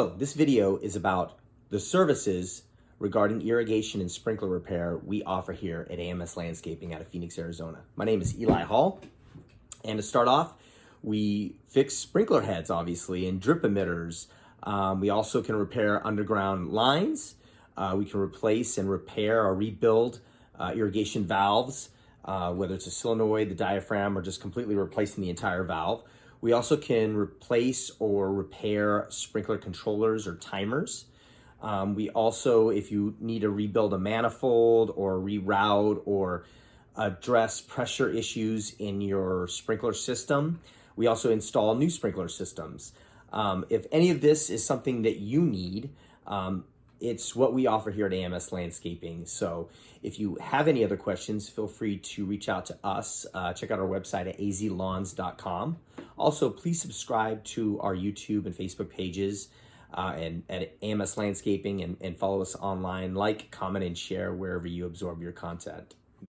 So this video is about the services regarding irrigation and sprinkler repair we offer here at AMS Landscaping out of Phoenix, Arizona. My name is Eli Hall, and to start off, we fix sprinkler heads, obviously, and drip emitters. We also can repair underground lines. We can replace and repair or rebuild irrigation valves, whether it's a solenoid, the diaphragm, or just completely replacing the entire valve. We also can replace or repair sprinkler controllers or timers. We also, if you need to rebuild a manifold or reroute or address pressure issues in your sprinkler system, we also install new sprinkler systems. If any of this is something that you need, it's what we offer here at AMS Landscaping. So if you have any other questions, feel free to reach out to us. Check out our website at azlawns.com. Also, please subscribe to our YouTube and Facebook pages and at AMS Landscaping and follow us online. Like, comment, and share wherever you absorb your content.